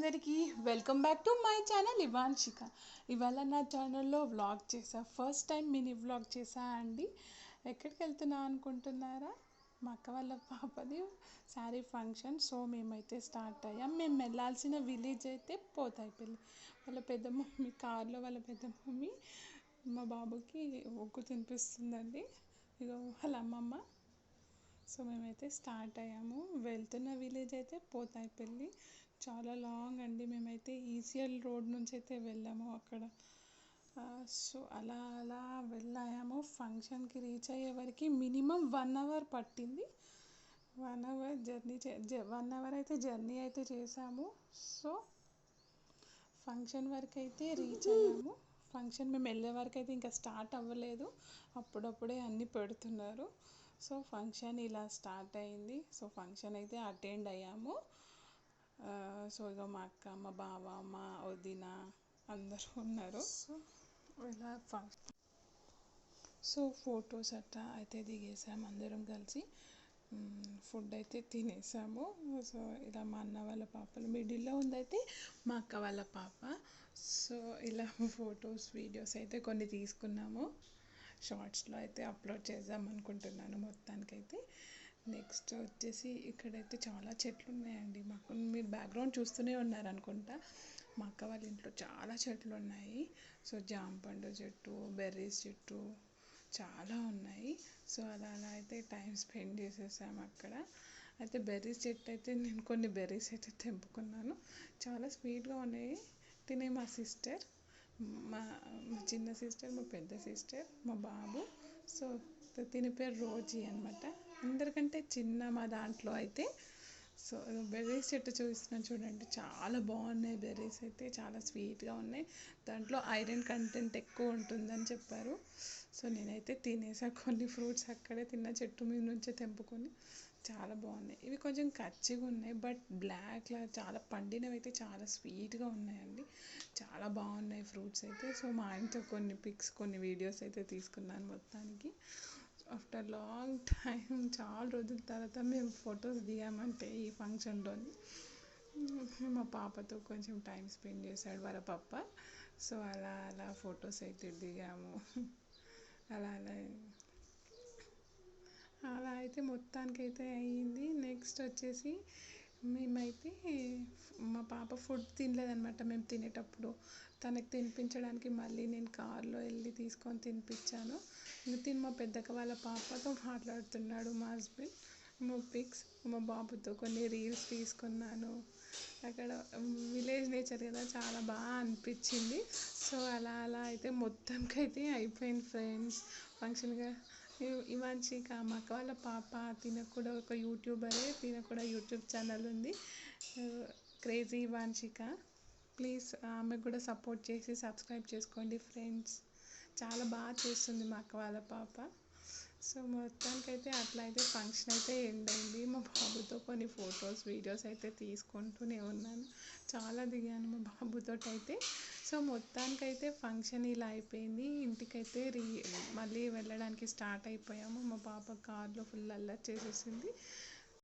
అందరికీ welcome back to my channel Ivanshika. ఇవాళ నా ఛానల్లో వ్లాగ్ చేసా, ఫస్ట్ టైం మినీ వ్లాగ్ చేసా అండి. ఎక్కడికి వెళ్తున్నా అనుకుంటున్నారా? మా అక్క వాళ్ళ పాపది శారీ ఫంక్షన్. సో మేమైతే స్టార్ట్ అయ్యాం. మేము వెళ్ళాల్సిన విలేజ్ అయితే పోతాయిపల్లి. వాళ్ళ పెద్ద మమ్మీ కార్లో, వాళ్ళ పెద్ద మమ్మీ మా బాబుకి ఒగ్గు తినిపిస్తుందండి. ఇగో వాళ్ళ అమ్మమ్మ. సో మేమైతే స్టార్ట్ అయ్యాము. వెళ్తున్న విలేజ్ అయితే పోతాయిపల్లి. చాలా లాంగ్ అండి. మేమైతే ఈసీఎల్ రోడ్ నుంచి అయితే వెళ్ళాము అక్కడ. సో అలా అలా వెళ్ళాము. ఫంక్షన్కి రీచ్ అయ్యే వరకు మినిమం 1 అవర్ పట్టింది. 1 అవర్ జర్నీ 1 అవర్ అయితే జర్నీ అయితే చేసాము. సో ఫంక్షన్ వరకు అయితే రీచ్ అయ్యాము. ఫంక్షన్ మేము వెళ్ళే వరకు అయితే ఇంకా స్టార్ట్ అవ్వలేదు, అప్పుడప్పుడే అన్నీ పెడుతున్నారు. సో ఫంక్షన్ ఇలా స్టార్ట్ అయింది. సో ఫంక్షన్ అయితే అటెండ్ అయ్యాము. సో ఇక మా అక్క, మా బావ, మా వదిన అందరూ ఉన్నారు. సో ఇలా సో ఫొటోస్ అట్లా అయితే దిగేసాము అందరం కలిసి. ఫుడ్ అయితే తినేసాము. సో ఇలా మా అన్న వాళ్ళ పాపలు, మిడిల్లో ఉందైతే మా అక్క వాళ్ళ పాప. సో ఇలా ఫొటోస్ వీడియోస్ అయితే కొన్ని తీసుకున్నాము. షార్ట్స్లో అయితే అప్లోడ్ చేద్దాం అనుకుంటున్నాను మొత్తానికైతే. నెక్స్ట్ వచ్చేసి ఇక్కడైతే చాలా చెట్లు ఉన్నాయండి. మాకు మీరు బ్యాక్గ్రౌండ్ చూస్తూనే ఉన్నారు అనుకుంటా. మా అక్క వాళ్ళ ఇంట్లో చాలా చెట్లు ఉన్నాయి. సో జాంపండు చెట్టు, బెర్రీస్ చెట్టు చాలా ఉన్నాయి. సో అలా అలా అయితే టైం స్పెండ్ చేసేసాము అక్కడ. అయితే బెర్రీస్ చెట్టు అయితే నేను కొన్ని బెర్రీస్ అయితే తెంపుకున్నాను. చాలా స్వీట్గా ఉన్నాయి. తినే మా సిస్టర్, మా చిన్న సిస్టర్, మా పెద్ద సిస్టర్, మా బాబు. సో తిని పేరు రోజీ అనమాట. అందరికంటే చిన్న మా దాంట్లో అయితే. సో బెర్రీస్ చెట్టు చూపిస్తున్నాను చూడండి, చాలా బాగున్నాయి. బెర్రీస్ అయితే చాలా స్వీట్గా ఉన్నాయి. దాంట్లో ఐరన్ కంటెంట్ ఎక్కువ ఉంటుందని చెప్పారు. సో నేనైతే తినేసా కొన్ని ఫ్రూట్స్ అక్కడే తిన్న చెట్టు మీద నుంచే తెంపుకొని. చాలా బాగున్నాయి. ఇవి కొంచెం కచ్చిగా ఉన్నాయి, బట్ బ్లాక్లా చాలా పండినవి అయితే చాలా స్వీట్గా ఉన్నాయండి. చాలా బాగున్నాయి ఫ్రూట్స్ అయితే. సో మా ఆయనతో కొన్ని పిక్స్, కొన్ని వీడియోస్ అయితే తీసుకున్నాను మొత్తానికి. ఆఫ్టర్ లాంగ్ టైం, చాలా రోజుల తర్వాత మేము ఫొటోస్ దిగామంటే ఈ ఫంక్షన్లోని. మా పాపతో కొంచెం టైం స్పెండ్ చేశాడు వాళ్ళ పప్ప. సో అలా అలా ఫొటోస్ అయితే దిగాము. అలా అలా అలా అయితే మొత్తానికైతే అయ్యింది. నెక్స్ట్ వచ్చేసి మేమైతే మా పాప ఫుడ్ తినలేదనమాట మేము తినేటప్పుడు. తనకి తినిపించడానికి మళ్ళీ నేను కార్లో వెళ్ళి తీసుకొని తినిపించాను. తిని మా పెద్దక్క వాళ్ళ పాపతో మాట్లాడుతున్నాడు మా హస్బెండ్. మా పిక్స్, మా బాబుతో కొన్ని రీల్స్ తీసుకున్నాను. అక్కడ విలేజ్ నేచర్ కదా, చాలా బాగా అనిపించింది. సో అలా అలా అయితే మొత్తానికైతే అయిపోయింది ఫ్రెండ్స్ ఫంక్షన్గా. ఇవాన్షిక, మా అక్క వాళ్ళ పాప, తినకు కూడా ఒక యూట్యూబరే, తినకు కూడా యూట్యూబ్ ఛానల్ ఉంది, క్రేజీ ఇవాన్షిక. ప్లీజ్ ఆమెకు కూడా సపోర్ట్ చేసి సబ్స్క్రైబ్ చేసుకోండి ఫ్రెండ్స్. చాలా బాగా చేస్తుంది మా అక్క వాళ్ళ పాప. సో మొత్తానికైతే అట్లా అయితే ఫంక్షన్ అయితే ఎండ్ అయింది. మా బాబుతో కొన్ని ఫొటోస్, వీడియోస్ అయితే తీసుకుంటూనే ఉన్నాను. చాలా దిగాను మా బాబుతో అయితే. సో మొత్తానికైతే ఫంక్షన్ ఇలా అయిపోయింది. ఇంటికైతే మళ్ళీ వెళ్ళడానికి స్టార్ట్ అయిపోయాము. మా పాప కార్లో ఫుల్ అల్లరి చేసేసింది.